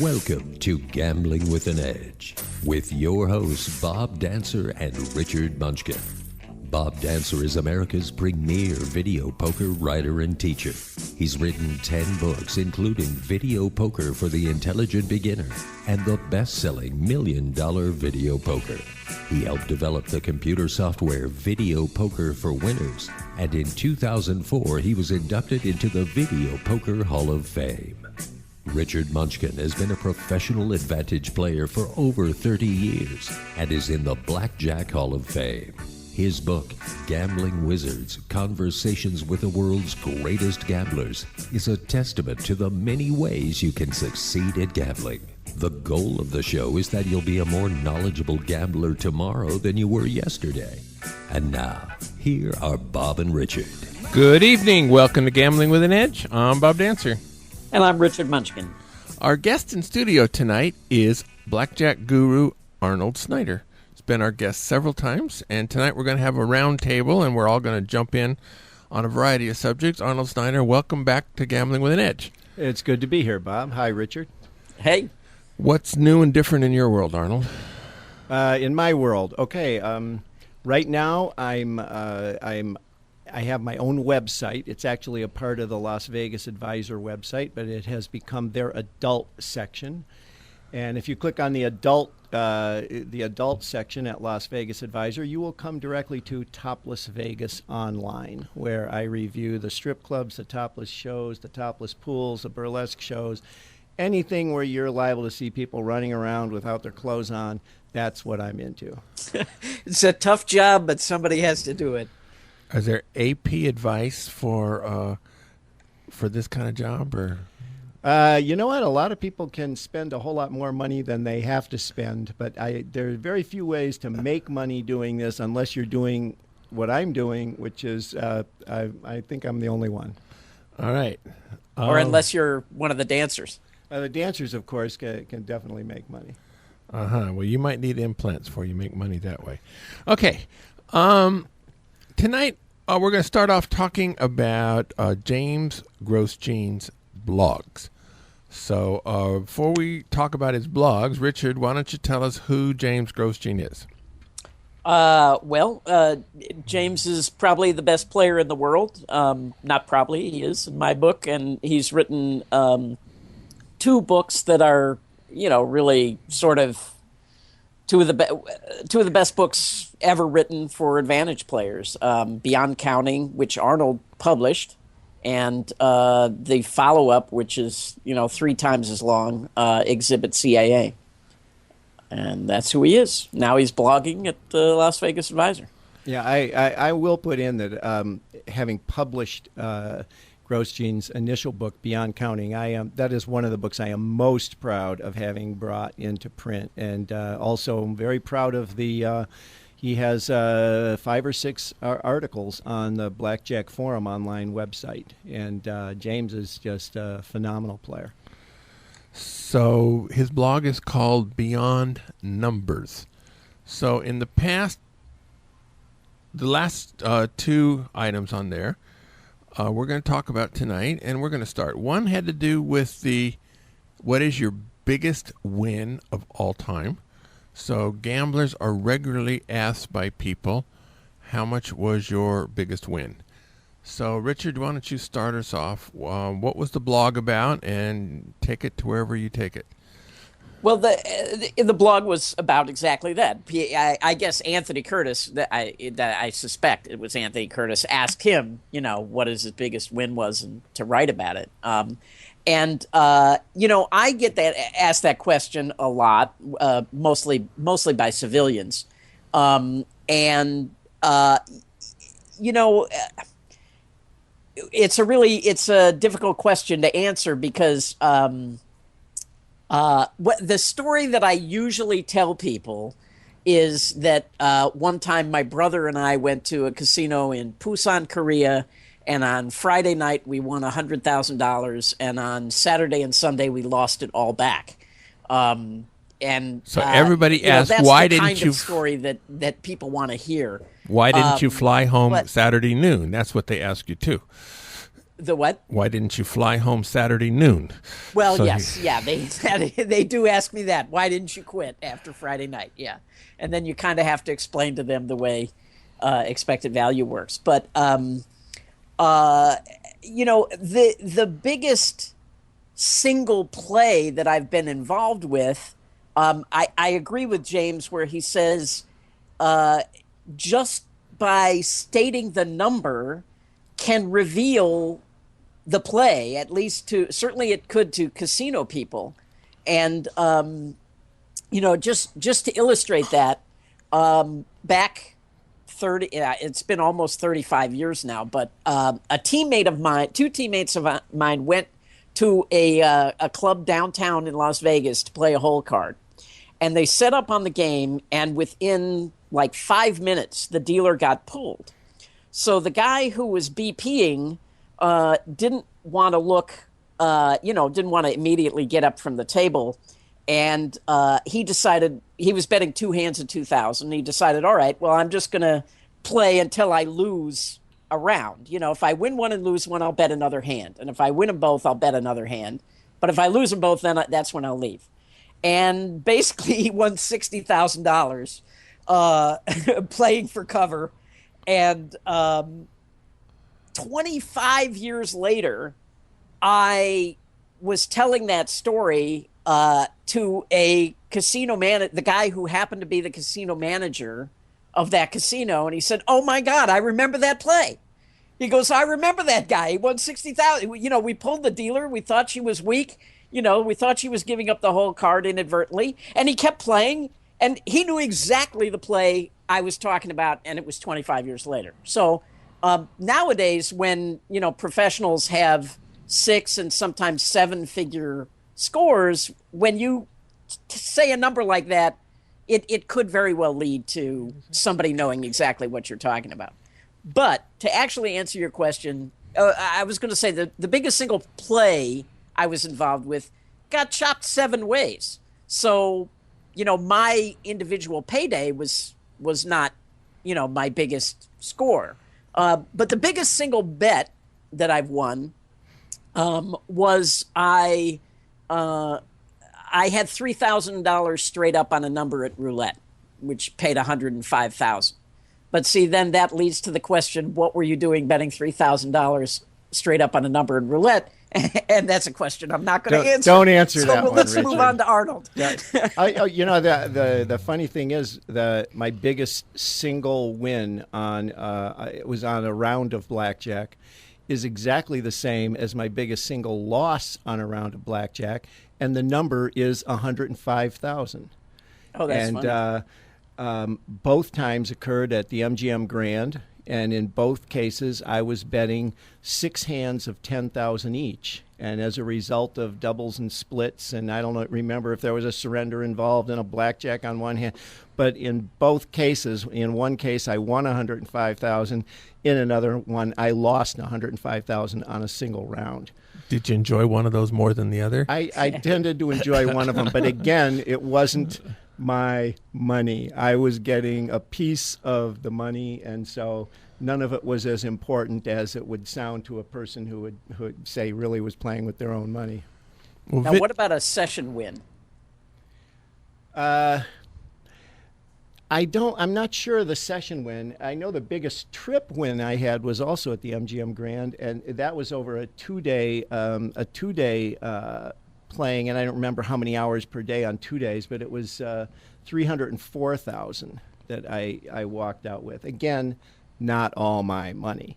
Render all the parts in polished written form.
Welcome to Gambling with an Edge with your hosts Bob Dancer and Richard Munchkin. Bob Dancer is America's premier video poker writer and teacher. He's written 10 books, including Video Poker for the Intelligent Beginner and the best-selling $1 Million Video Poker. He helped develop the computer software Video Poker for Winners, and in 2004 he was inducted into the Video Poker Hall of Fame. Richard Munchkin has been a professional advantage player for over 30 years and is in the Blackjack Hall of Fame. His book, Gambling Wizards, Conversations with the World's Greatest Gamblers, is a testament to the many ways you can succeed at gambling. The goal of the show is that you'll be a more knowledgeable gambler tomorrow than you were yesterday. And now, here are Bob and Richard. Good evening. Welcome to Gambling with an Edge. I'm Bob Dancer. And I'm Richard Munchkin. Our guest in studio tonight is blackjack guru Arnold Snyder. Been our guest several times, and tonight we're going to have a round table, and we're all going to jump in on a variety of subjects. Arnold Snyder, welcome back to Gambling with an Edge. It's good to be here, Bob. Hi, Richard. Hey. What's new and different in your world, Arnold? In my world, okay. Right now, I have my own website. It's actually a part of the Las Vegas Advisor website, but it has become their adult section. And if you click on the adult section at Las Vegas Advisor, you will come directly to Topless Vegas Online, where I review the strip clubs, the topless shows, the topless pools, the burlesque shows, anything where you're liable to see people running around without their clothes on. That's what I'm into. It's a tough job, but somebody has to do it. Is there AP advice for this kind of job, or? You know what? A lot of people can spend a whole lot more money than they have to spend, but there are very few ways to make money doing this unless you're doing what I'm doing, which is I think I'm the only one. All right. Or unless you're one of the dancers. The dancers, of course, can definitely make money. Well, you might need implants before you make money that way. Okay. Tonight, we're going to start off talking about James Grosjean's blogs. So before we talk about his blogs, Richard, why don't you tell us who James Grosjean is? James is probably the best player in the world. Not probably, he is in my book, and he's written 2 books that are, really sort of two of the best books ever written for advantage players. Beyond Counting, which Arnold published, and the follow-up, which is 3 times as long, Exhibit CAA. And that's who he is. Now he's blogging at the Las Vegas Advisor. Yeah, I will put in that having published Grosjean's initial book, Beyond Counting, that is one of the books I am most proud of having brought into print. And also I'm very proud of the... He has 5 or 6 articles on the Blackjack Forum online website, and James is just a phenomenal player. So his blog is called Beyond Numbers. So in the past, the last 2 items on there, we're going to talk about tonight, and we're going to start. One had to do with what is your biggest win of all time? So gamblers are regularly asked by people, how much was your biggest win? So Richard, why don't you start us off? What was the blog about, and take it to wherever you take it? Well, the blog was about exactly that. I guess Anthony Curtis, that I suspect it was Anthony Curtis, asked him, what his biggest win was, and to write about it. And I get asked that question a lot, mostly by civilians, it's a difficult question to answer because the story that I usually tell people is that one time my brother and I went to a casino in Busan, Korea. And on Friday night, we won $100,000, and on Saturday and Sunday, we lost it all back. And so everybody asked, that's why the didn't kind you? Of story that people want to hear. Why didn't you fly home Saturday noon? That's what they ask you too. The what? Why didn't you fly home Saturday noon? Well, So yes, yeah, they do ask me that. Why didn't you quit after Friday night? Yeah, and then you kind of have to explain to them the way expected value works. But the biggest single play that I've been involved with, I agree with James where he says just by stating the number can reveal the play, at least certainly it could to casino people. And, just to illustrate that, back 30, it's been almost 35 years now, but two teammates of mine went to a club downtown in Las Vegas to play a hole card. And they set up on the game, and within like 5 minutes, the dealer got pulled. So the guy who was BPing didn't want to didn't want to immediately get up from the table. And he decided, he was betting two hands of 2,000. He decided, all right, well, I'm just going to play until I lose a round. If I win one and lose one, I'll bet another hand. And if I win them both, I'll bet another hand. But if I lose them both, then that's when I'll leave. And basically, he won $60,000 playing for cover. And 25 years later, I was telling that story to a casino the guy who happened to be the casino manager of that casino, and he said, "Oh my God, I remember that play." He goes, "I remember that guy. He won 60,000. We pulled the dealer. We thought she was weak. We thought she was giving up the whole card inadvertently, and he kept playing, and he knew exactly the play I was talking about, and it was 25 years later." So nowadays, when professionals have 6 and sometimes 7-figure scores, when you say a number like that, it could very well lead to somebody knowing exactly what you're talking about. But to actually answer your question, I was going to say the biggest single play I was involved with got chopped 7 ways. So, my individual payday was not, my biggest score. But the biggest single bet that I've won was I had $3,000 straight up on a number at roulette, which paid $105,000. But see, then that leads to the question: what were you doing betting $3,000 straight up on a number in roulette? And that's a question I'm not going to answer. Don't answer that one, let's Richard. move on to Arnold. The funny thing is my biggest single win on it was on a round of blackjack is exactly the same as my biggest single loss on a round of blackjack, and the number is 105,000. Oh, that's funny. Both times occurred at the MGM Grand, and in both cases I was betting 6 hands of 10,000 each. And as a result of doubles and splits, and I don't remember if there was a surrender involved in a blackjack on one hand, but in both cases, in one case I won 105,000, in another one I lost 105,000 on a single round. Did you enjoy one of those more than the other? I tended to enjoy one of them, but again, it wasn't my money. I was getting a piece of the money, and so none of it was as important as it would sound to a person who would say really was playing with their own money. Well, now, what about a session win? I'm not sure of the session win. I know the biggest trip win I had was also at the MGM Grand, and that was over a two-day playing, and I don't remember how many hours per day on 2 days, but it was 304,000 that I walked out with. Again, not all my money.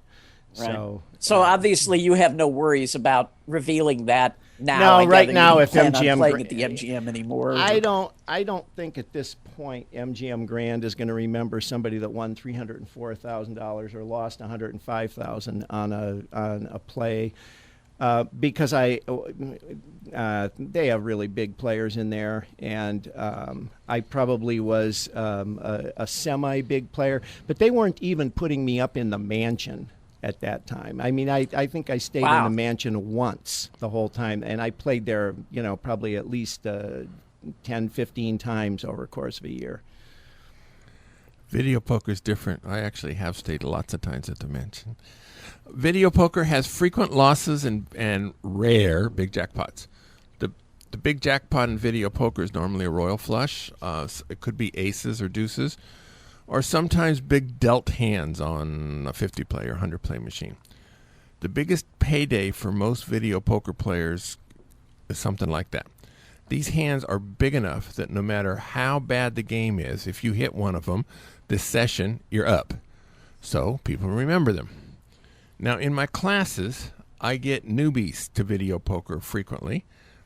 Right. So obviously you have no worries about revealing that now. No, right now if MGM playing at the MGM anymore. I don't think at this point MGM Grand is going to remember somebody that won $304,000 or lost $105,000 on a play. Because they have really big players in there, and I probably was a semi-big player, but they weren't even putting me up in the mansion at that time. I mean, I think I stayed in the mansion once the whole time, and I played there, probably at least 10, 15 times over the course of a year. Video poker is different. I actually have stayed lots of times at the mansion. Video poker has frequent losses and rare big jackpots. The big jackpot in video poker is normally a royal flush. It could be aces or deuces, or sometimes big dealt hands on a 50-play or 100-play machine. The biggest payday for most video poker players is something like that. These hands are big enough that no matter how bad the game is, if you hit one of them this session, you're up. So people remember them. Now, in my classes, I get newbies to video poker frequently,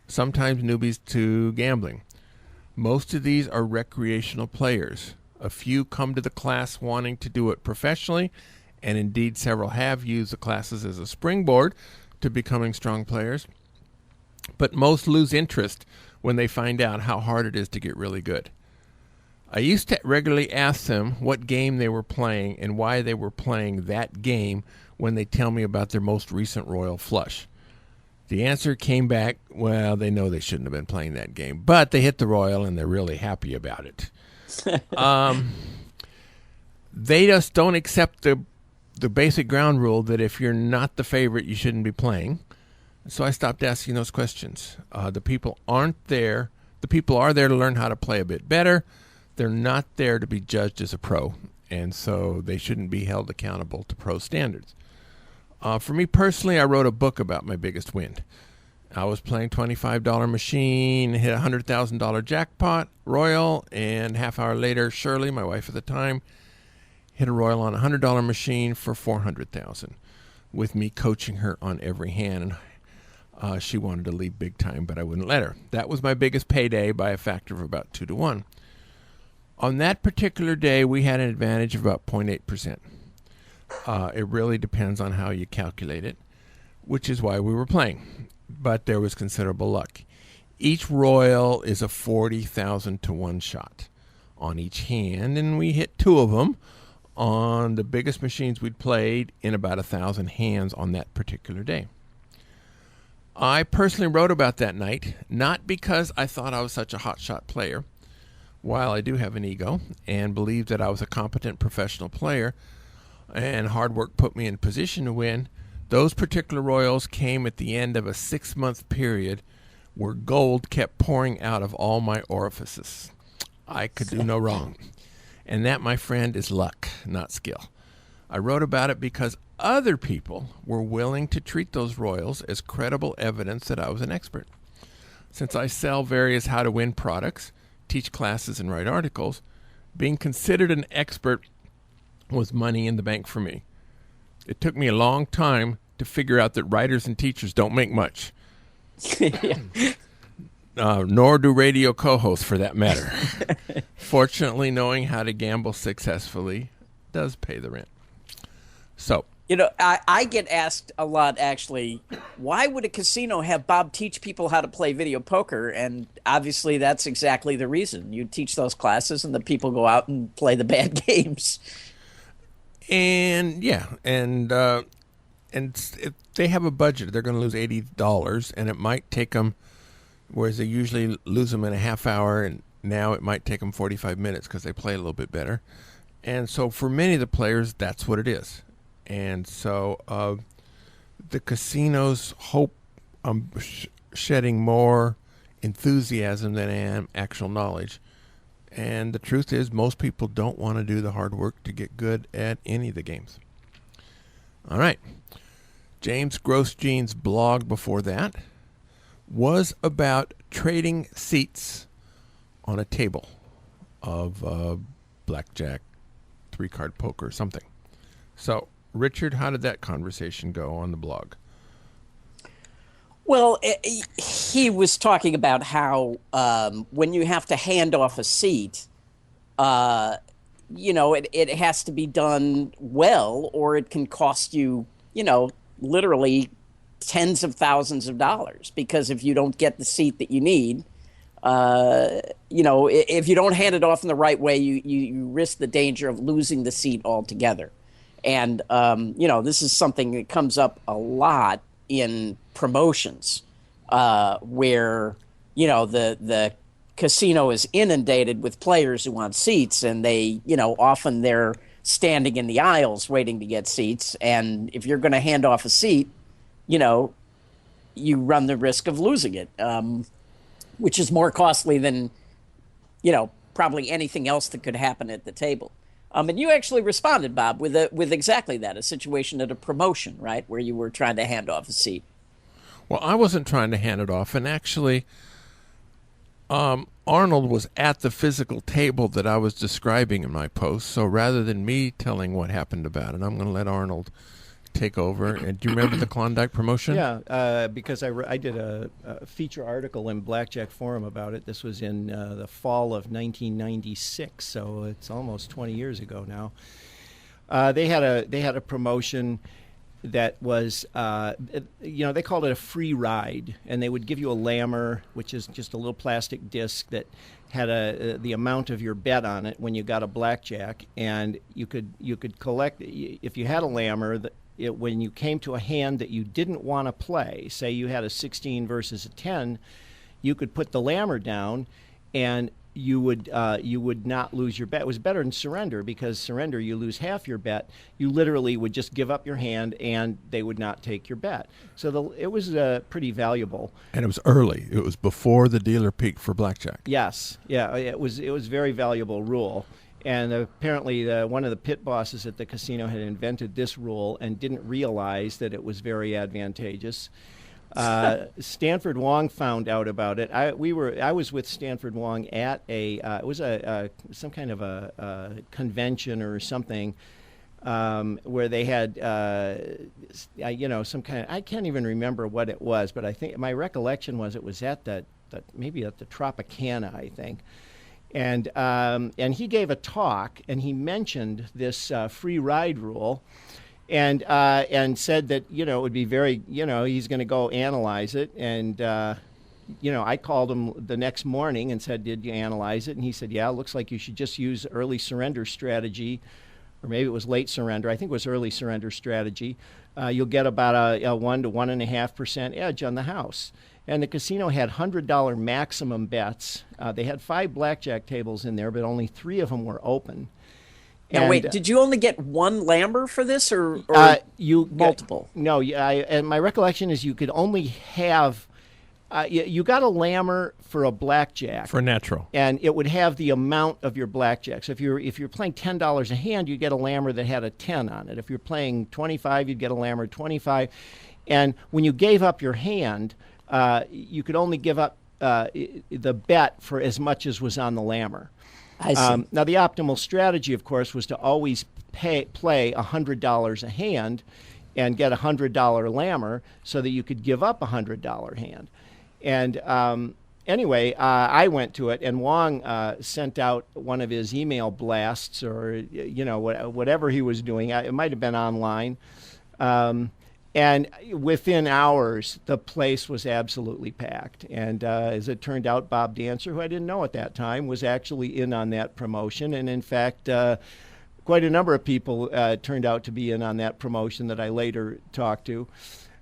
sometimes newbies to gambling. Most of these are recreational players. A few come to the class wanting to do it professionally, and indeed several have used the classes as a springboard to becoming strong players. But most lose interest when they find out how hard it is to get really good. I used to regularly ask them what game they were playing and why they were playing that game when they tell me about their most recent royal flush. The answer came back, well, they know they shouldn't have been playing that game, but they hit the royal and they're really happy about it. They just don't accept the basic ground rule that if you're not the favorite, you shouldn't be playing. So I stopped asking those questions. The people aren't there. The people are there to learn how to play a bit better. They're not there to be judged as a pro, and so they shouldn't be held accountable to pro standards. For me personally, I wrote a book about my biggest win. I was playing $25 machine, hit a $100,000 jackpot royal, and half hour later, Shirley, my wife at the time, hit a royal on a $100 machine for $400,000, with me coaching her on every hand. And she wanted to leave big time, but I wouldn't let her. That was my biggest payday by a factor of about 2 to 1. On that particular day, we had an advantage of about 0.8%. It really depends on how you calculate it, which is why we were playing. But there was considerable luck. Each royal is a 40,000 to 1 shot on each hand, and we hit 2 of them on the biggest machines we'd played in about 1,000 hands on that particular day. I personally wrote about that night, not because I thought I was such a hotshot player, while I do have an ego and believe that I was a competent professional player and hard work put me in position to win. Those particular royals came at the end of a 6-month period where gold kept pouring out of all my orifices. I could do no wrong. And that, my friend, is luck, not skill. I wrote about it because other people were willing to treat those royals as credible evidence that I was an expert. Since I sell various how-to-win products, teach classes, and write articles, being considered an expert was money in the bank for me. It took me a long time to figure out that writers and teachers don't make much. Nor do radio co-hosts, for that matter. Fortunately, knowing how to gamble successfully does pay the rent. So, I get asked a lot, actually, why would a casino have Bob teach people how to play video poker? And obviously that's exactly the reason. You teach those classes and the people go out and play the bad games. And if they have a budget, they're going to lose $80, and it might take them, whereas they usually lose them in a half hour, and now it might take them 45 minutes because they play a little bit better. And so for many of the players, that's what it is. And so the casinos hope I'm shedding more enthusiasm than I am actual knowledge. And the truth is, most people don't want to do the hard work to get good at any of the games. All right. James Grosjean's blog before that was about trading seats on a table of blackjack, 3-card poker, or something. So, Richard, how did that conversation go on the blog? Well, he was talking about how when you have to hand off a seat, it has to be done well, or it can cost you, literally tens of thousands of dollars. Because if you don't get the seat that you need, if you don't hand it off in the right way, you risk the danger of losing the seat altogether. And, this is something that comes up a lot in promotions where, the casino is inundated with players who want seats, and they, often they're standing in the aisles waiting to get seats. And if you're going to hand off a seat, you run the risk of losing it, which is more costly than, probably anything else that could happen at the table. And you actually responded, Bob, with exactly that, a situation at a promotion, right, where you were trying to hand off a seat. Well, I wasn't trying to hand it off, and actually, Arnold was at the physical table that I was describing in my post, so rather than me telling what happened about it, I'm going to let Arnold take over. And do you remember the Klondike promotion? Yeah, because I did a feature article in Blackjack Forum about it. This was in the fall of 1996, so it's almost 20 years ago now. They had a promotion that was, they called it a free ride, and they would give you a lammer, which is just a little plastic disc that had the amount of your bet on it when you got a blackjack, and you could collect if you had a lammer. When you came to a hand that you didn't want to play, say you had a 16 versus a 10, you could put the lammer down, and you would not lose your bet. It was better than surrender, because surrender, you lose half your bet. You literally would just give up your hand, and they would not take your bet. So it was pretty valuable. And it was early. It was before the dealer peaked for blackjack. Yes, yeah, it was very valuable rule. And apparently one of the pit bosses at the casino had invented this rule and didn't realize that it was very advantageous. Stanford Wong found out about it. I was with Stanford Wong at it was some kind of a convention or something where they had some kind of, I can't even remember what it was, but I think my recollection was it was at maybe at the Tropicana, I think. And he gave a talk, and he mentioned this free ride rule, and said that it would be very he's going to go analyze it. And I called him the next morning and said, "Did you analyze it?" And he said, "Yeah, it looks like you should just use early surrender strategy, or maybe it was late surrender. I think it was early surrender strategy. You'll get about a 1 to 1.5% edge on the house." And the casino had $100 maximum bets. They had 5 blackjack tables in there, but only 3 of them were open. Now, wait, did you only get one lammer for this, or you multiple? No, and my recollection is you could only have, you got a lammer for a blackjack. For natural. And it would have the amount of your blackjack. So if you're playing $10 a hand, you get a lammer that had a 10 on it. If you're playing 25, you'd get a lammer 25. And when you gave up your hand, you could only give up the bet for as much as was on the lammer. I see. Now, the optimal strategy, of course, was to always play $100 a hand and get a $100 lammer so that you could give up a $100 hand. And anyway, I went to it, and Wong sent out one of his email blasts, or whatever he was doing. It might have been online. And within hours, the place was absolutely packed. And as it turned out, Bob Dancer, who I didn't know at that time, was actually in on that promotion. And in fact, quite a number of people turned out to be in on that promotion that I later talked to.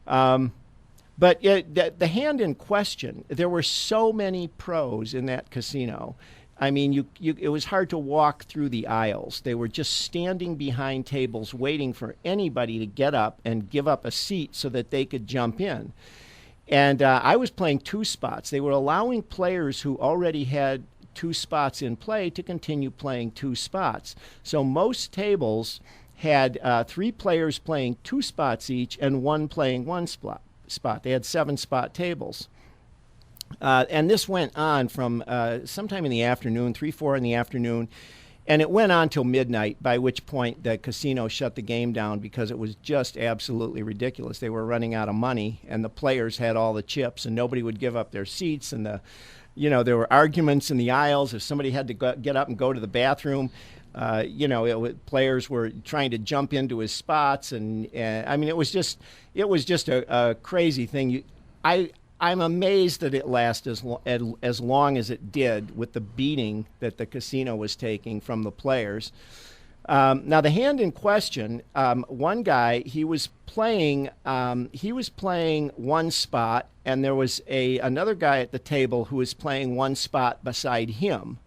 But the hand in question, there were so many pros in that casino. I mean, it was hard to walk through the aisles. They were just standing behind tables waiting for anybody to get up and give up a seat so that they could jump in. And I was playing 2 spots. They were allowing players who already had 2 spots in play to continue playing 2 spots. So most tables had 3 players playing 2 spots each and 1 playing 1 spot. They had 7-spot tables. And this went on from sometime in the afternoon, 3, 4 in the afternoon, and it went on till midnight, by which point the casino shut the game down because it was just absolutely ridiculous. They were running out of money, and the players had all the chips, and nobody would give up their seats, and there were arguments in the aisles. If somebody had to get up and go to the bathroom, players were trying to jump into his spots, and I mean, it was just a crazy thing. I'm amazed that it lasted as long as it did with the beating that the casino was taking from the players. Now the hand in question, one guy, he was playing one spot, and there was another guy at the table who was playing one spot beside him,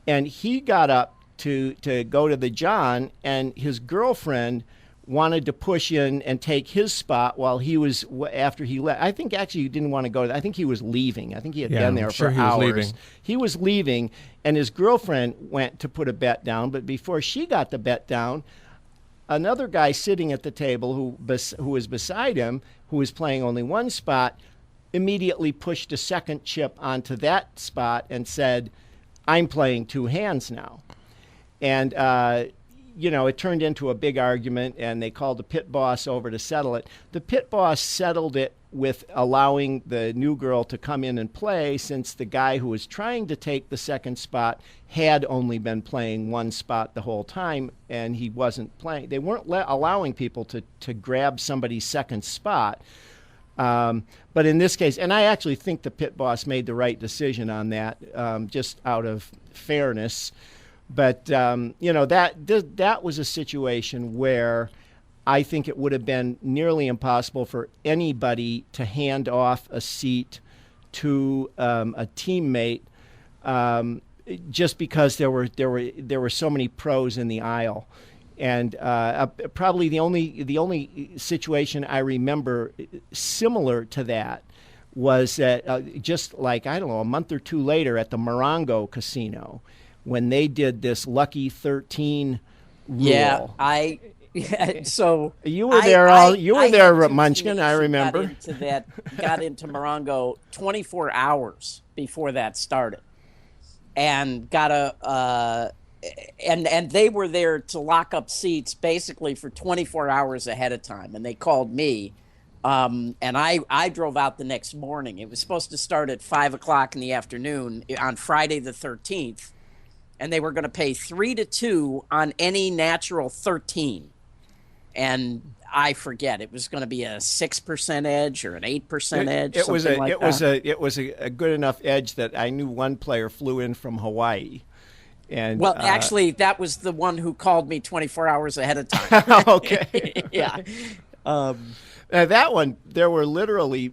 and he got up to go to the John, and his girlfriend wanted to push in and take his spot while he was, after he left. I think actually he didn't want to go. I think he was leaving. I think he had been there for hours. He was leaving, and his girlfriend went to put a bet down. But before she got the bet down, another guy sitting at the table who was beside him, who was playing only one spot, immediately pushed a second chip onto that spot and said, "I'm playing two hands now." And it turned into a big argument, and they called the pit boss over to settle it. The pit boss settled it with allowing the new girl to come in and play, since the guy who was trying to take the second spot had only been playing one spot the whole time, and he wasn't playing. They weren't allowing people to grab somebody's second spot. But in this case, and I actually think the pit boss made the right decision on that, just out of fairness. But, that was a situation where I think it would have been nearly impossible for anybody to hand off a seat to a teammate, just because there were so many pros in the aisle. And probably the only situation I remember similar to that was that just like, I don't know, a month or two later at the Morongo Casino, when they did this Lucky 13 rule. So you were there. You were there, Munchkin. I remember. Got into Morongo 24 hours before that started, and and they were there to lock up seats basically for 24 hours ahead of time, and they called me. And I drove out the next morning. It was supposed to start at 5:00 in the afternoon on Friday the 13th. And they were going to pay 3-2 on any natural 13. And I forget, it was going to be a 6% edge or an 8% edge. It was a good enough edge that I knew one player flew in from Hawaii. And actually, that was the one who called me 24 hours ahead of time. Okay. Yeah. Now that one, there were literally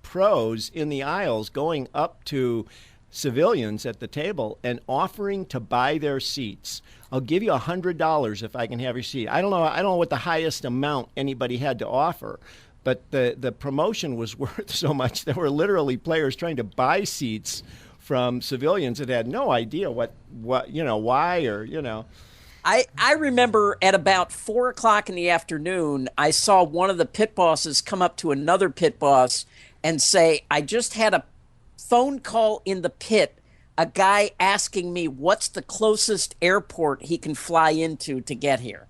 pros in the aisles going up to civilians at the table and offering to buy their seats. I'll give you $100 if I can have your seat. I don't know what the highest amount anybody had to offer, but the promotion was worth so much. There were literally players trying to buy seats from civilians that had no idea what why, or I remember at about 4:00 in the afternoon, I saw one of the pit bosses come up to another pit boss and say, "I just had a phone call in the pit, a guy asking me what's the closest airport he can fly into to get here."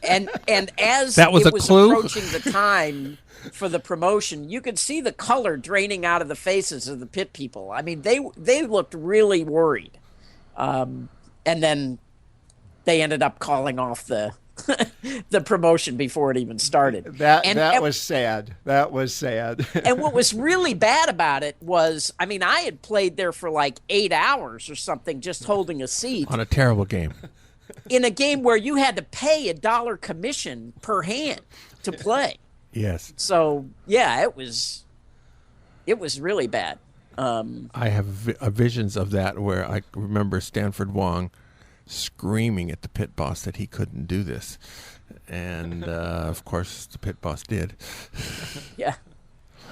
And as that was it was clue? approaching the time for the promotion, you could see the color draining out of the faces of the pit people. I mean, they looked really worried. And then they ended up calling off the the promotion before it even started. That was sad. That was sad. And what was really bad about it was, I mean, I had played there for like 8 hours or something, just holding a seat. On a terrible game. In a game where you had to pay $1 commission per hand to play. Yes. So, yeah, it was really bad. I have visions of that where I remember Stanford Wong screaming at the pit boss that he couldn't do this. And, of course, the pit boss did. Yeah.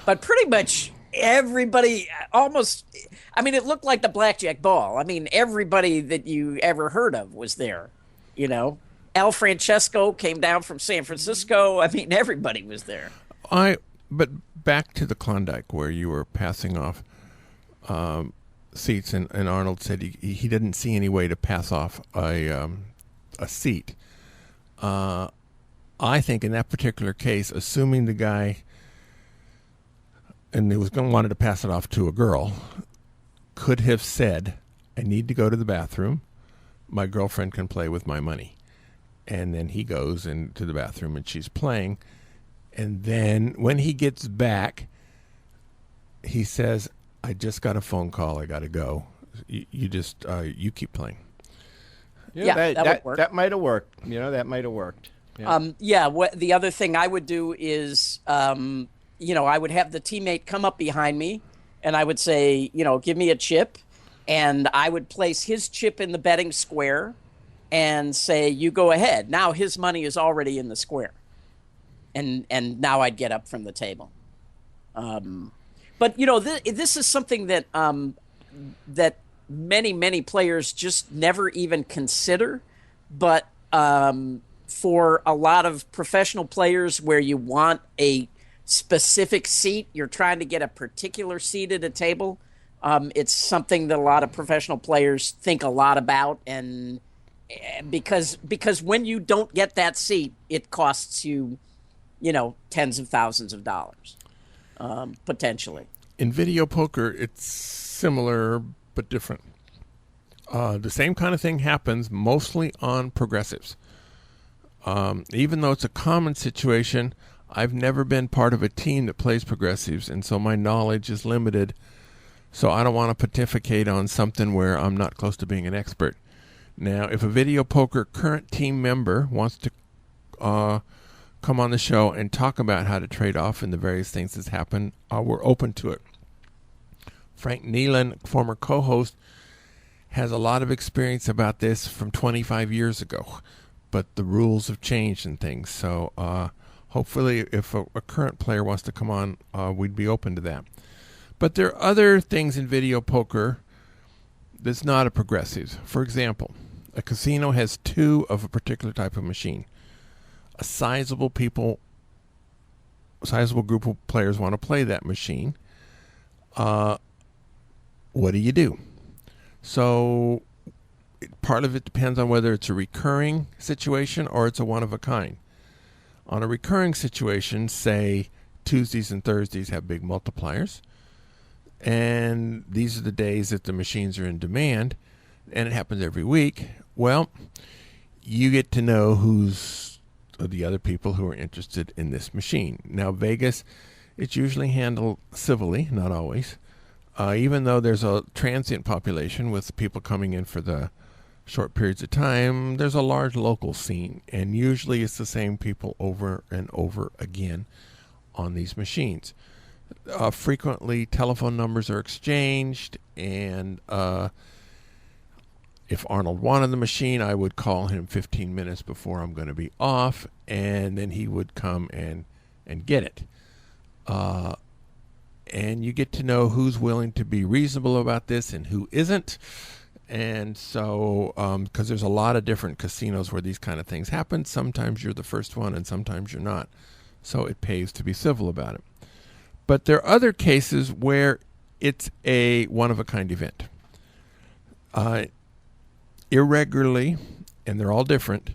But pretty much everybody it looked like the blackjack ball. I mean, everybody that you ever heard of was there, Al Francesco came down from San Francisco. I mean, everybody was there. But back to the Klondike where you were passing off seats, and Arnold said he didn't see any way to pass off a seat. I think in that particular case, assuming the guy and he was wanted to pass it off to a girl, could have said, "I need to go to the bathroom. My girlfriend can play with my money." And then he goes into the bathroom and she's playing. And then when he gets back, he says, "I just got a phone call. I got to go. You keep playing." Yeah, that would work. That might have worked. That might have worked. Yeah. The other thing I would do is, I would have the teammate come up behind me, and I would say, give me a chip, and I would place his chip in the betting square, and say, you go ahead. Now his money is already in the square, and now I'd get up from the table. But this is something that that many players just never even consider, but for a lot of professional players where you want a specific seat, you're trying to get a particular seat at a table, it's something that a lot of professional players think a lot about, and because when you don't get that seat, it costs you, tens of thousands of dollars, potentially. In video poker, it's similar but different. The same kind of thing happens mostly on progressives. Even though it's a common situation, I've never been part of a team that plays progressives, and so my knowledge is limited. So I don't want to pontificate on something where I'm not close to being an expert. Now, if a video poker current team member wants to come on the show and talk about how to trade off and the various things that's happened, we're open to it. Frank Nealon, former co-host, has a lot of experience about this from 25 years ago, but the rules have changed and things. So hopefully if a current player wants to come on, we'd be open to that. But there are other things in video poker that's not a progressive. For example, a casino has two of a particular type of machine. A sizable group of players want to play that machine. What do you do? So part of it depends on whether it's a recurring situation or it's a one-of-a-kind. On a recurring situation, say Tuesdays and Thursdays have big multipliers, and these are the days that the machines are in demand, and it happens every week. Well, you get to know who's the other people who are interested in this machine. Now, Vegas, it's usually handled civilly, not always. Even though there's a transient population with people coming in for the short periods of time, there's a large local scene, and usually it's the same people over and over again on these machines. Frequently, telephone numbers are exchanged, and if Arnold wanted the machine, I would call him 15 minutes before I'm going to be off, and then he would come and get it. And you get to know who's willing to be reasonable about this and who isn't. And so, because there's a lot of different casinos where these kind of things happen, sometimes you're the first one and sometimes you're not. So it pays to be civil about it. But there are other cases where it's a one-of-a-kind event. Irregularly, and they're all different,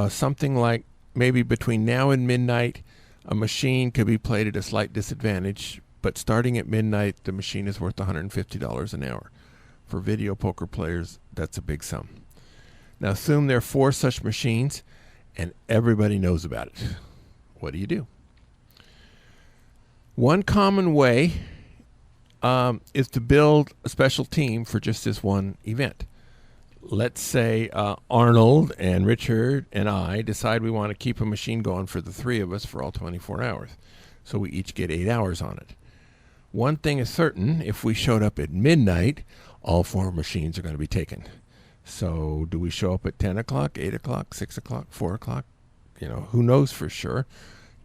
something like maybe between now and midnight, a machine could be played at a slight disadvantage, but starting at midnight, the machine is worth $150 an hour. For video poker players, that's a big sum. Now assume there are 4 such machines, and everybody knows about it. What do you do? One common way is to build a special team for just this one event. Let's say Arnold and Richard and I decide we want to keep a machine going for the 3 of us for all 24 hours. So we each get 8 hours on it. One thing is certain, if we showed up at midnight, all 4 machines are going to be taken. So do we show up at 10 o'clock, 8 o'clock, 6 o'clock, 4 o'clock? Who knows for sure.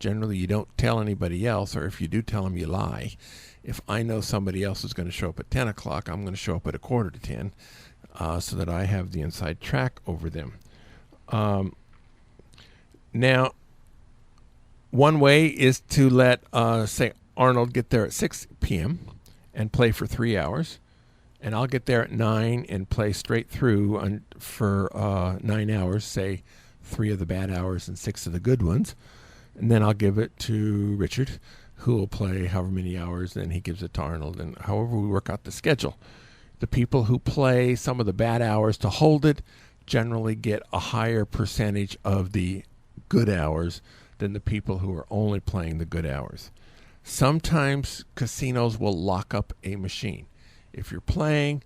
Generally, you don't tell anybody else, or if you do tell them, you lie. If I know somebody else is going to show up at 10 o'clock, I'm going to show up at 9:45, so that I have the inside track over them. Now, one way is to let, say, Arnold get there at 6 p.m. and play for 3 hours, and I'll get there at 9 and play straight through for 9 hours, say 3 of the bad hours and 6 of the good ones, and then I'll give it to Richard, who will play however many hours, then he gives it to Arnold, and however we work out the schedule. The people who play some of the bad hours to hold it generally get a higher percentage of the good hours than the people who are only playing the good hours. Sometimes casinos will lock up a machine. If you're playing,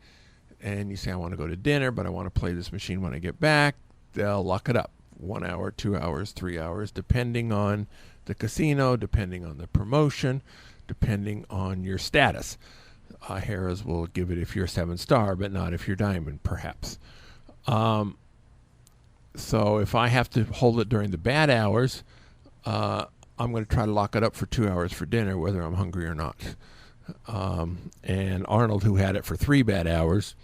and you say, I want to go to dinner, but I want to play this machine when I get back, they'll lock it up. 1 hour, 2 hours, 3 hours, depending on the casino, depending on the promotion, depending on your status. Harrah's will give it if you're 7-star, but not if you're diamond, perhaps. So if I have to hold it during the bad hours, I'm going to try to lock it up for 2 hours for dinner, whether I'm hungry or not. And Arnold, who had it for 3 bad hours,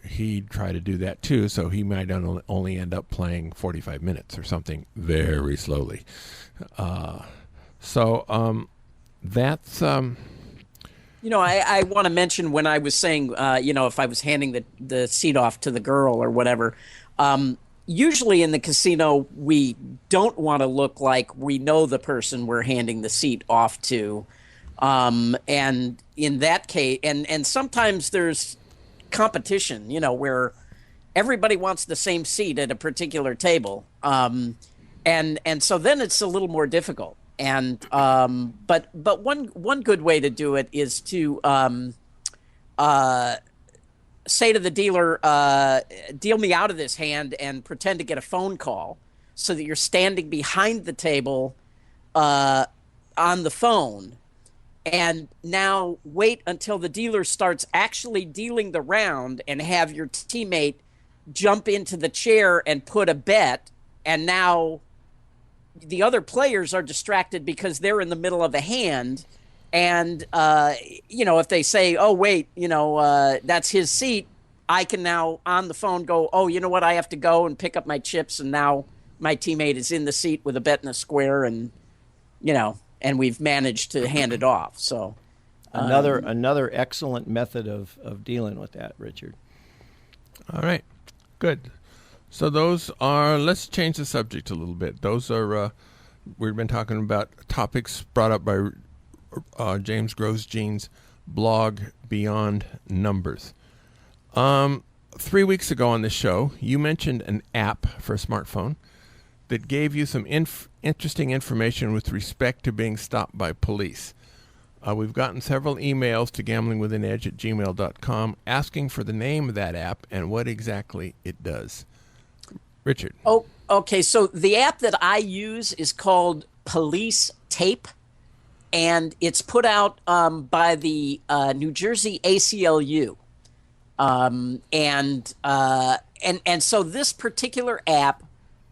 he'd try to do that too, so he might only end up playing 45 minutes or something very slowly. That's... I want to mention when I was saying, if I was handing the seat off to the girl or whatever, usually in the casino, we don't want to look like we know the person we're handing the seat off to. And in that case, and sometimes there's competition, where everybody wants the same seat at a particular table. And so then it's a little more difficult. And but one good way to do it is to say to the dealer, deal me out of this hand and pretend to get a phone call so that you're standing behind the table on the phone. And now wait until the dealer starts actually dealing the round and have your teammate jump into the chair and put a bet. And now the other players are distracted because they're in the middle of a hand. And, if they say, oh, wait, that's his seat, I can now on the phone go, oh, you know what? I have to go and pick up my chips. And now my teammate is in the seat with a bet in a square and, and we've managed to hand it off. So another excellent method of dealing with that, Richard. All right, good. So those are, let's change the subject a little bit. Those are, we've been talking about topics brought up by James Grosjean's blog, Beyond Numbers. 3 weeks ago on this show, you mentioned an app for a smartphone that gave you some interesting information with respect to being stopped by police. We've gotten several emails to gamblingwithanedge@gmail.com asking for the name of that app and what exactly it does. Richard. Oh, okay. So the app that I use is called Police Tape, and it's put out by the New Jersey ACLU. And so this particular app,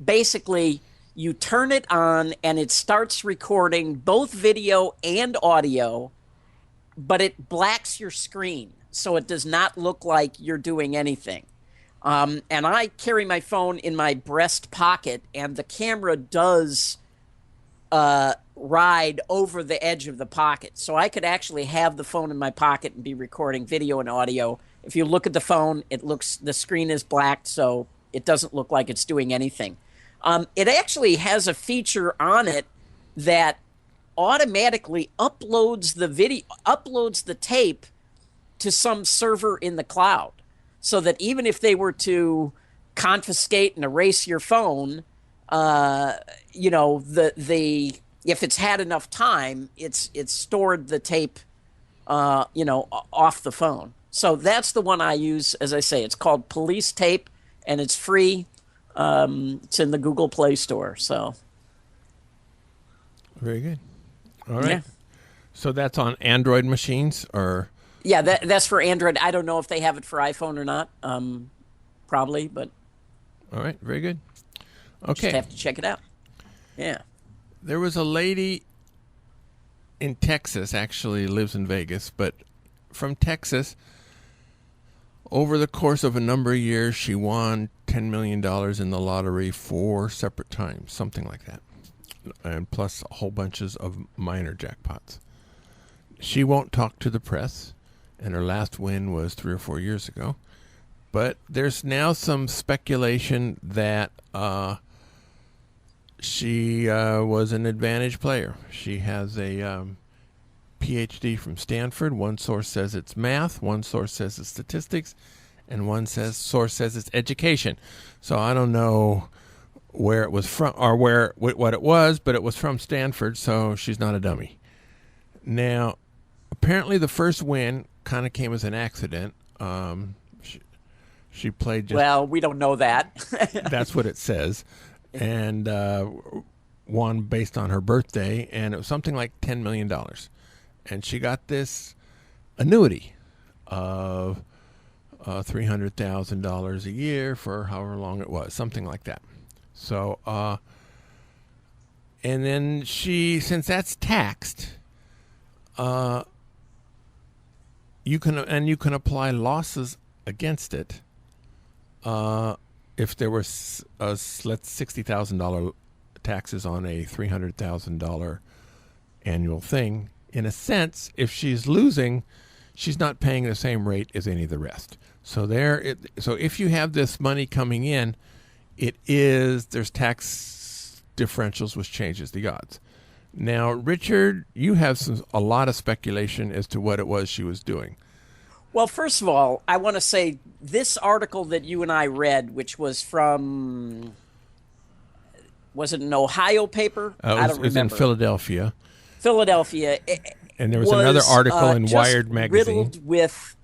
basically, you turn it on and it starts recording both video and audio, but it blacks your screen, so it does not look like you're doing anything. And I carry my phone in my breast pocket, and the camera does ride over the edge of the pocket. So I could actually have the phone in my pocket and be recording video and audio. If you look at the phone, the screen is blacked, so it doesn't look like it's doing anything. It actually has a feature on it that automatically uploads the tape to some server in the cloud, so that even if they were to confiscate and erase your phone, if it's had enough time, it's stored the tape, off the phone. So that's the one I use. As I say, it's called Police Tape, and it's free. It's in the Google Play Store. So very good. All right. Yeah. So that's on Android machines, or yeah, that's for Android. I don't know if they have it for iPhone or not. Probably, but all right, very good. Okay, just have to check it out. Yeah. There was a lady in Texas, actually lives in Vegas, but from Texas. Over the course of a number of years, she won $10 million in the lottery 4 separate times, something like that, and plus a whole bunches of minor jackpots. She won't talk to the press, and her last win was 3 or 4 years ago. But there's now some speculation that she was an advantage player. She has a PhD from Stanford. One source says it's math, one source says it's statistics, and source says it's education. So I don't know where it was from or what it was, but it was from Stanford, so she's not a dummy. Now, apparently the first win kind of came as an accident. She played just. Well, we don't know that. That's what it says, and won based on her birthday, and it was something like $10 million, and she got this annuity of $300,000 a year for however long it was, something like that. So, and then since that's taxed, you can apply losses against it. If there was $60,000 taxes on a $300,000 annual thing, in a sense, if she's losing, she's not paying the same rate as any of the rest. So so if you have this money coming in, there's tax differentials, which changes the odds. Now, Richard, you have a lot of speculation as to what it was she was doing. Well, first of all, I want to say this article that you and I read, which was from, was it an Ohio paper? I don't remember. It was in Philadelphia. Philadelphia. And there was another article in Wired magazine. Riddled with,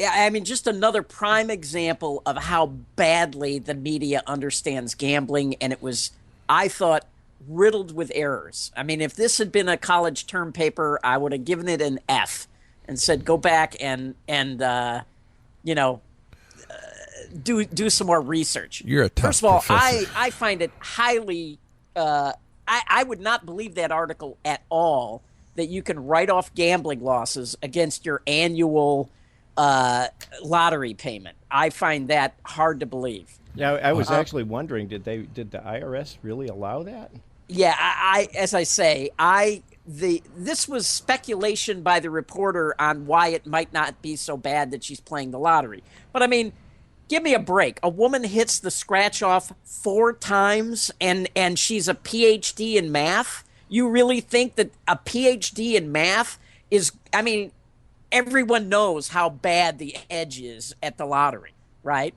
I mean, just another prime example of how badly the media understands gambling. And it was, I thought, riddled with errors. I mean, if this had been a college term paper, I would have given it an F and said, go back and do some more research. You're a tough First of all, professor. I find it highly, I would not believe that article at all, that you can write off gambling losses against your annual lottery payment. I find that hard to believe. Yeah, I was actually wondering, did the IRS really allow that? Yeah, as I say, this was speculation by the reporter on why it might not be so bad that she's playing the lottery. But I mean, give me a break. A woman hits the scratch off 4 times and she's a PhD in math. You really think that a PhD in math is, I mean, everyone knows how bad the edge is at the lottery, right?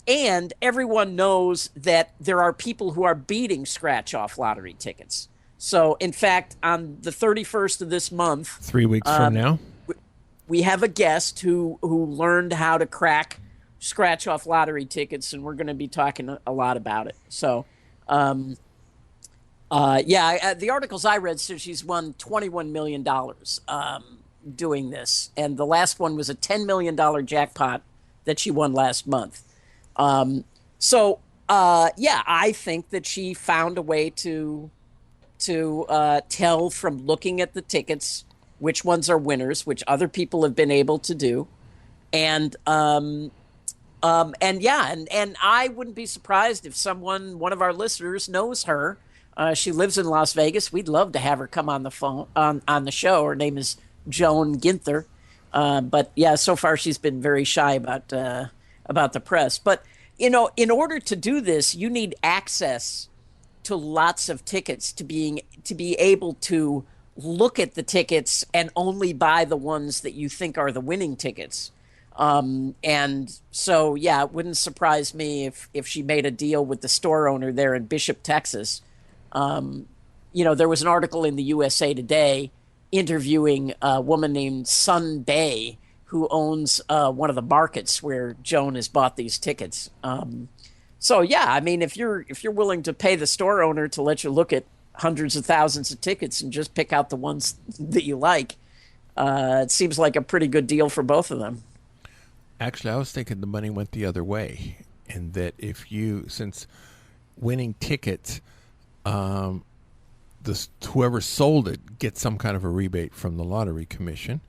And everyone knows that there are people who are beating scratch-off lottery tickets. So, in fact, on the 31st of this month, 3 weeks from now, we have a guest who learned how to crack scratch-off lottery tickets, and we're going to be talking a lot about it. So, the articles I read said she's won $21 million doing this, and the last one was a $10 million jackpot that she won last month. I think that she found a way to tell from looking at the tickets which ones are winners, which other people have been able to do, and I wouldn't be surprised if one of our listeners knows her. She lives in Las Vegas. We'd love to have her come on the phone on the show. Her name is Joan Ginther, but so far she's been very shy about the press. But, in order to do this, you need access to lots of tickets to be able to look at the tickets and only buy the ones that you think are the winning tickets. It wouldn't surprise me if she made a deal with the store owner there in Bishop, Texas. There was an article in the USA Today interviewing a woman named Sun Bay, who owns one of the markets where Joan has bought these tickets. If you're willing to pay the store owner to let you look at hundreds of thousands of tickets and just pick out the ones that you like, it seems like a pretty good deal for both of them. Actually, I was thinking the money went the other way, and that since winning tickets, whoever sold it gets some kind of a rebate from the lottery commission.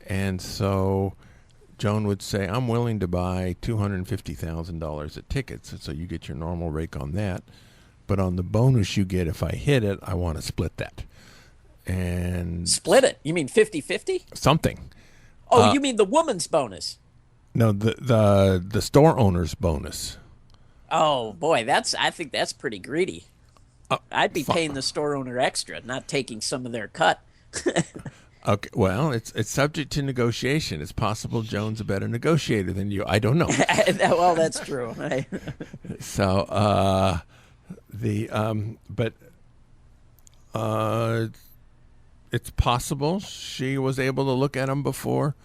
And so Joan would say, I'm willing to buy $250,000 at tickets. And so you get your normal rake on that. But on the bonus you get, if I hit it, I want to split that. And split it? You mean 50-50? Something. Oh, you mean the woman's bonus? No, the store owner's bonus. Oh, boy, I think that's pretty greedy. I'd be paying the store owner extra, not taking some of their cut. Okay, well, it's subject to negotiation. It's possible Joan's a better negotiator than you. I don't know. Well, that's true. So, it's possible she was able to look at them before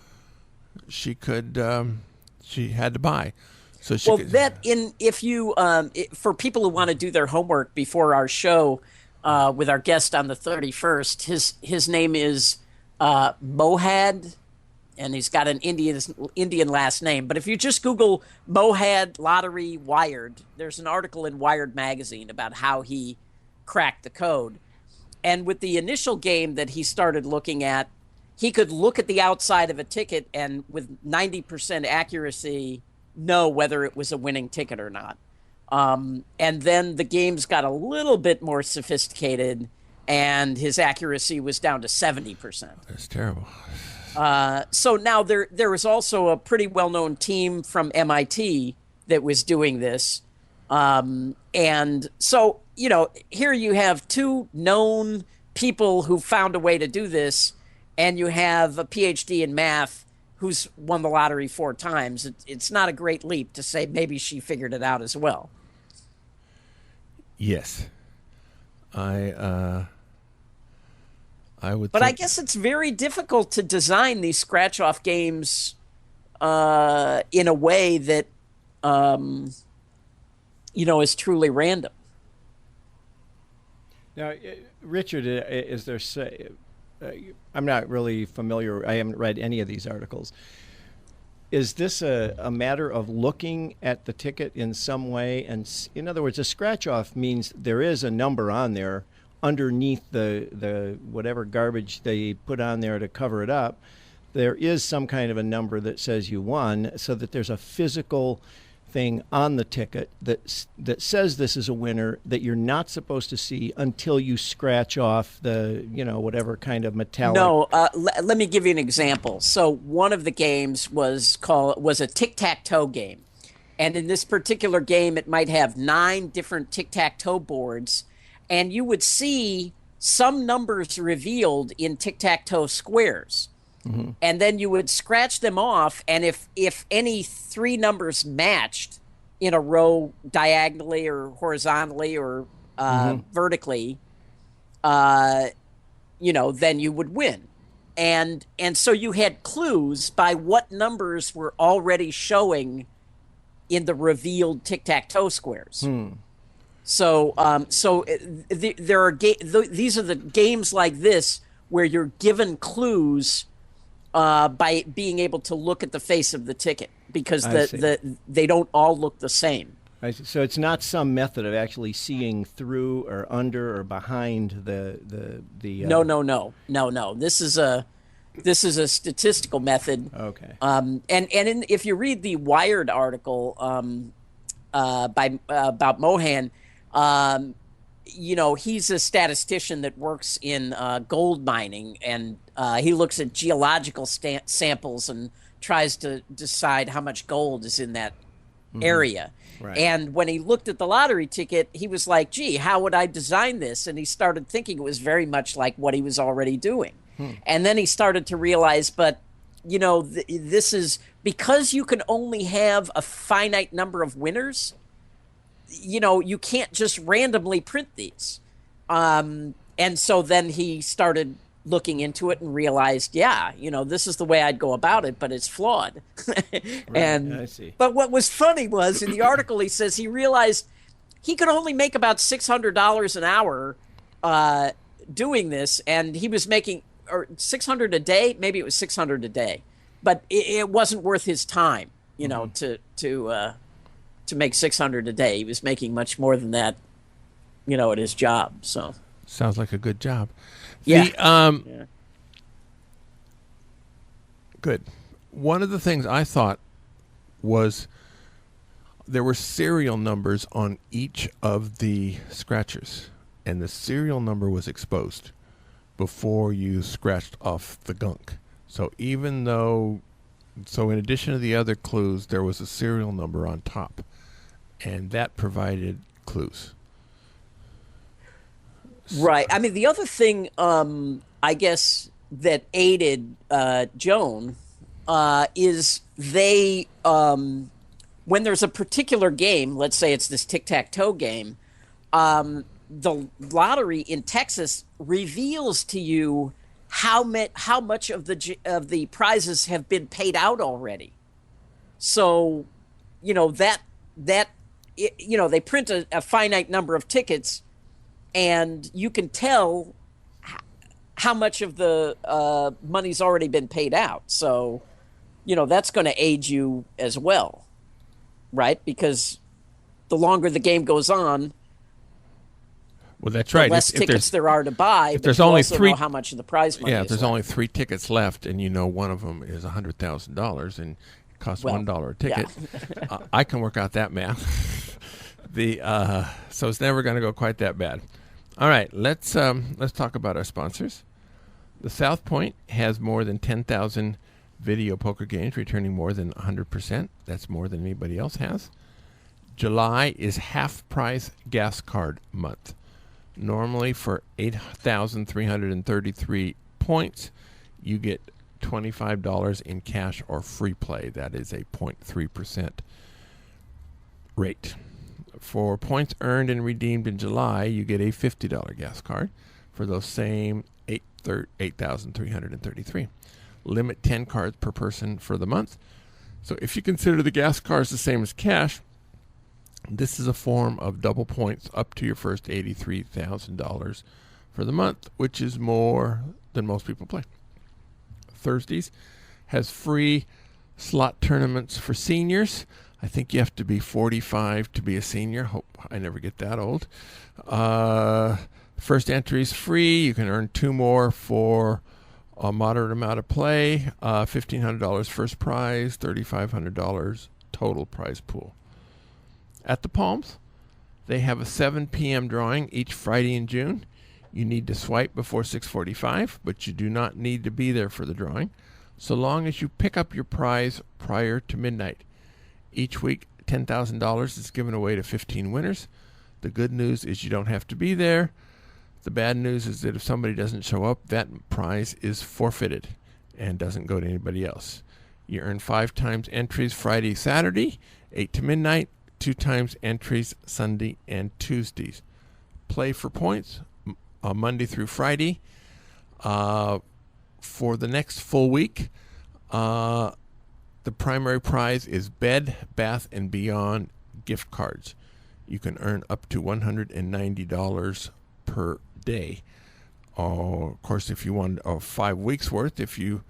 she could she had to buy. So she Well, could, if you for people who want to do their homework before our show with our guest on the 31st, his name is Mohad, and he's got an Indian last name. But if you just Google Mohad Lottery Wired, there's an article in Wired magazine about how he cracked the code. And with the initial game that he started looking at, he could look at the outside of a ticket and with 90% accuracy know whether it was a winning ticket or not. And then the games got a little bit more sophisticated, and his accuracy was down to 70%. That's terrible. So now there was also a pretty well-known team from MIT that was doing this. And so, here you have two known people who found a way to do this, and you have a PhD in math who's won the lottery 4 times. It's not a great leap to say maybe she figured it out as well. Yes. I would But I guess it's very difficult to design these scratch-off games in a way that, is truly random. Now, Richard, is there I'm not really familiar. I haven't read any of these articles. Is this a matter of looking at the ticket in some way? And in other words, a scratch-off means there is a number on there underneath the whatever garbage they put on there to cover it up. There is some kind of a number that says you won, so that there's a physical thing on the ticket that says this is a winner that you're not supposed to see until you scratch off the whatever kind of metallic. No, let me give you an example. So one of the games was a Tic Tac Toe game, and in this particular game, it might have 9 different Tic Tac Toe boards, and you would see some numbers revealed in Tic Tac Toe squares. Mm-hmm. And then you would scratch them off, and if any 3 numbers matched in a row diagonally or horizontally or vertically, then you would win. And so you had clues by what numbers were already showing in the revealed tic-tac-toe squares. So there are these are the games like this where you're given clues by being able to look at the face of the ticket, because they don't all look the same. So it's not some method of actually seeing through or under or behind the. No. This is a statistical method. Okay. If you read the Wired article about Mohan, he's a statistician that works in gold mining, and he looks at geological samples and tries to decide how much gold is in that area. Right. And when he looked at the lottery ticket, he was like, gee, how would I design this? And he started thinking it was very much like what he was already doing. And then he started to realize, but, this is because you can only have a finite number of winners. You can't just randomly print these. And so then he started looking into it and realized, this is the way I'd go about it, but it's flawed. I see. But what was funny was, in the article, he says he realized he could only make about $600 an hour doing this, and he was making $600 a day. Maybe it was $600 a day, but it wasn't worth his time, to make $600 a day. He was making much more than that, at his job. So sounds like a good job. Yeah. Good. One of the things I thought was there were serial numbers on each of the scratchers, and the serial number was exposed before you scratched off the gunk. So in addition to the other clues, there was a serial number on top, and that provided clues. Right. I mean, the other thing, I guess, that aided Joan is they, when there's a particular game, let's say it's this tic-tac-toe game, the lottery in Texas reveals to you how much of the prizes have been paid out already. So, they print a finite number of tickets, and you can tell how much of the money's already been paid out. So, that's going to aid you as well, right? Because the longer the game goes on, well, that's right. The less tickets there are to buy. If but there's you only also three, know how much of the prize money. Yeah, if is there's left. only 3 tickets left, and one of them is $100,000, and it costs $1 a ticket, yeah. I can work out that math. So it's never going to go quite that bad. All right, let's talk about our sponsors. The South Point has more than 10,000 video poker games, returning more than 100%. That's more than anybody else has. July is half price gas card month. Normally for 8,333 points, you get $25 in cash or free play. That is a 0.3% rate. For points earned and redeemed in July, you get a $50 gas card for those same 8,333. Limit 10 cards per person for the month. So if you consider the gas cards the same as cash, this is a form of double points up to your first $83,000 for the month, which is more than most people play. Thursdays has free slot tournaments for seniors. I think you have to be 45 to be a senior. Hope I never get that old. First entry is free. You can earn 2 more for a moderate amount of play. $1,500 first prize, $3,500 total prize pool. At the Palms, they have a 7 p.m. drawing each Friday in June. You need to swipe before 6:45, but you do not need to be there for the drawing, so long as you pick up your prize prior to midnight. Each week, $10,000 is given away to 15 winners. The good news is you don't have to be there. The bad news is that if somebody doesn't show up, that prize is forfeited and doesn't go to anybody else. You earn 5 times entries Friday, Saturday, 8 to midnight, 2 times entries Sunday and Tuesdays. Play for points Monday through Friday. For the next full week, the primary prize is Bed, Bath, and Beyond gift cards. You can earn up to $190 per day. Of course, if you want 5 weeks worth, if you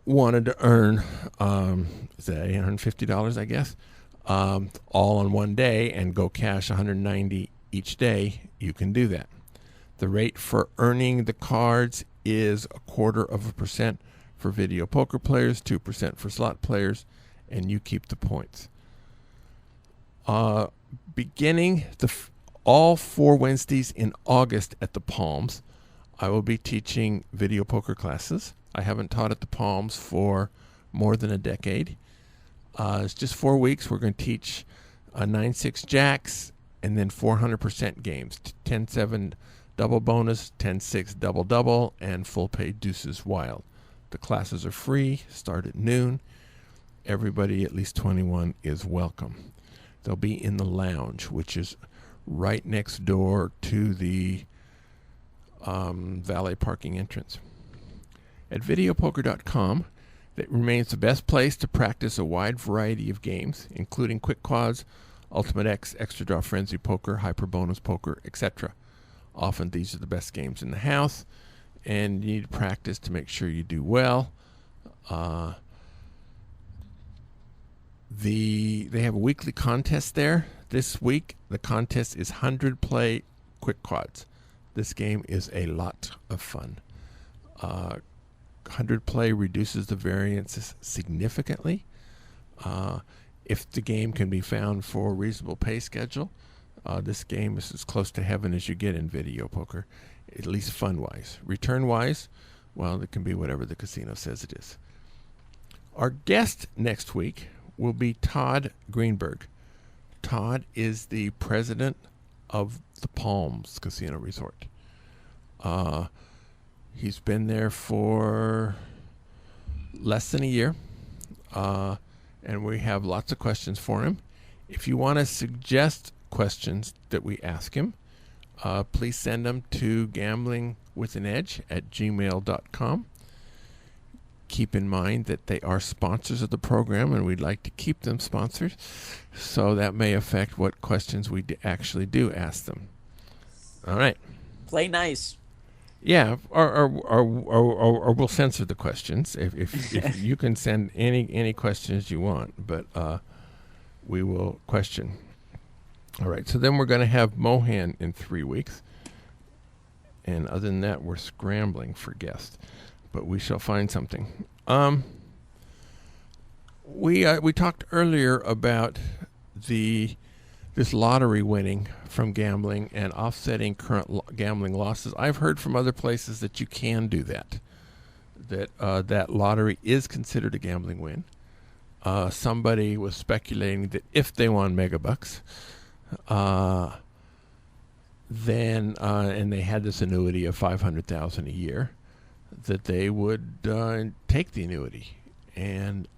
wanted to earn, is that $850, I guess, all on one day and go cash $190 each day, you can do that. The rate for earning the cards is 0.25% for video poker players, 2% for slot players, and you keep the points. Beginning all 4 Wednesdays in August at the Palms, I will be teaching video poker classes. I haven't taught at the Palms for more than a decade. It's just 4 weeks. We're going to teach 9-6 jacks and then 400% games, 10-7 double bonus, 10-6 double-double, and full pay deuces wild. The classes are free, start at noon. Everybody at least 21 is welcome. They'll be in the lounge, which is right next door to the valet parking entrance. At videopoker.com, that remains the best place to practice a wide variety of games, including quick quads, Ultimate X, Extra Draw Frenzy Poker, Hyper Bonus Poker, etc. Often these are the best games in the house, and you need to practice to make sure you do well. They have a weekly contest there. This week, the contest is 100 play quick quads. This game is a lot of fun. 100 play reduces the variances significantly. If the game can be found for a reasonable pay schedule, this game is as close to heaven as you get in video poker, at least fun-wise. Return-wise, well, it can be whatever the casino says it is. Our guest next week will be Todd Greenberg. Todd is the president of the Palms Casino Resort. He's been there for less than a year, and we have lots of questions for him. If you want to suggest questions that we ask him, please send them to gamblingwithanedge@gmail.com. keep in mind that they are sponsors of the program, and we'd like to keep them sponsors. So that may affect what questions we actually do ask them. All right. Play nice. Yeah, or we'll censor the questions if you can send any questions you want, but we will question. All right, so then we're going to have Mohan in 3 weeks, and other than that, we're scrambling for guests, but we shall find something. We talked earlier about this lottery winning from gambling and offsetting current gambling losses. I've heard from other places that you can do that. That lottery is considered a gambling win. Somebody was speculating that if they won megabucks, then and they had this annuity of $500,000 a year, that they would take the annuity and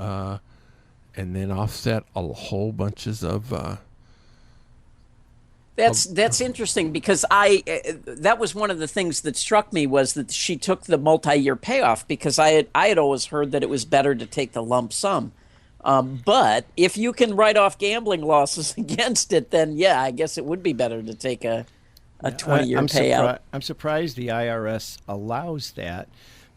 then offset a whole bunches of. That's interesting, because that was one of the things that struck me, was that she took the multi-year payoff, because I had always heard that it was better to take the lump sum. But if you can write off gambling losses against it, then yeah, I guess it would be better to take a 20-year payout. I'm surprised the IRS allows that,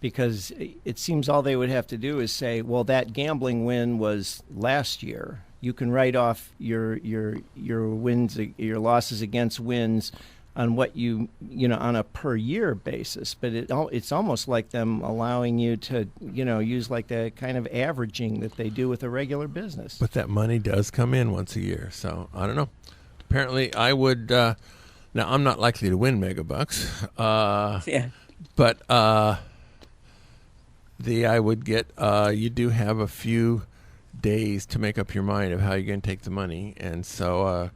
because it seems all they would have to do is say, well, that gambling win was last year. You can write off your wins, your losses against wins on what on a per year basis. But it's almost like them allowing you to use like the kind of averaging that they do with a regular business. But that money does come in once a year, so I don't know. Apparently, I would. Now I'm not likely to win megabucks. Yeah. But I would get. You do have a few days to make up your mind of how you're going to take the money, and so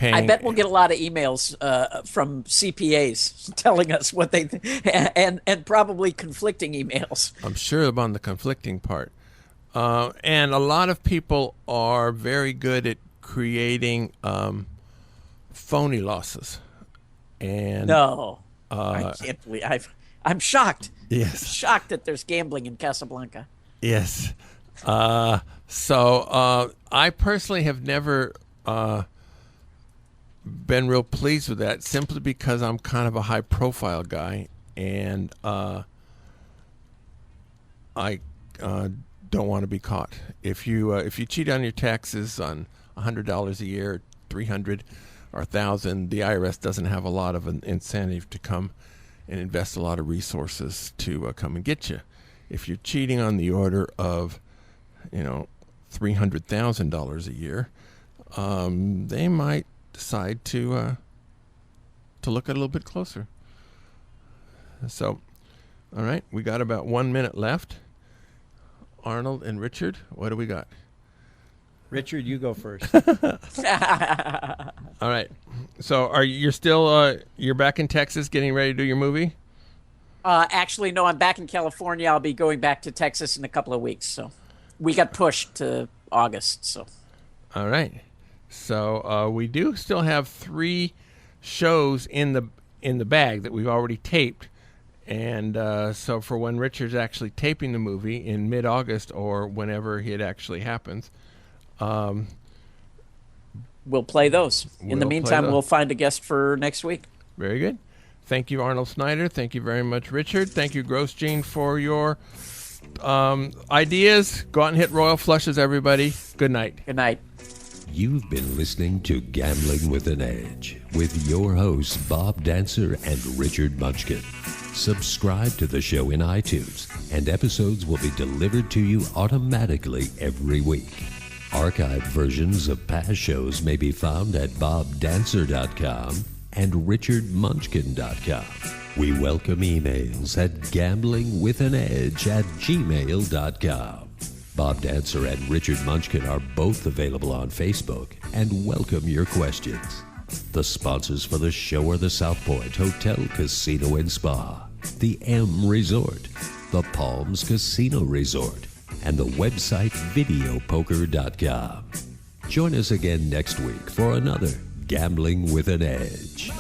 I bet we'll get a lot of emails from CPAs telling us what they and probably conflicting emails. I'm sure about the conflicting part, and a lot of people are very good at creating phony losses. And no, I can't believe I'm shocked. Yes, shocked that there's gambling in Casablanca. Yes. So I personally have never been real pleased with that, simply because I'm kind of a high-profile guy, and I don't want to be caught. If you cheat on your taxes on $100 a year, $300 or $1,000, the IRS doesn't have a lot of an incentive to come and invest a lot of resources to come and get you. If you're cheating on the order of $300,000 a year, they might decide to look at it a little bit closer. So, all right, we got about 1 minute left. Arnold and Richard, what do we got? Richard, you go first. All right. So, you're still you're back in Texas, getting ready to do your movie? Actually, no, I'm back in California. I'll be going back to Texas in a couple of weeks. So we got pushed to August. So. All right. So we do still have 3 shows in the bag that we've already taped. And so for when Richard's actually taping the movie in mid-August or whenever it actually happens, we'll play those. In the meantime, we'll find a guest for next week. Very good. Thank you, Arnold Snyder. Thank you very much, Richard. Thank you, Grosjean, for your ideas. Go out and hit royal flushes, everybody. Good night. Good night. You've been listening to Gambling with an Edge with your hosts, Bob Dancer and Richard Munchkin. Subscribe to the show in iTunes, and episodes will be delivered to you automatically every week. Archived versions of past shows may be found at bobdancer.com and richardmunchkin.com. We welcome emails at gamblingwithanedge@gmail.com. Bob Dancer and Richard Munchkin are both available on Facebook and welcome your questions. The sponsors for the show are the South Point Hotel, Casino and Spa, the M Resort, the Palms Casino Resort, and the website videopoker.com. Join us again next week for another Gambling with an Edge.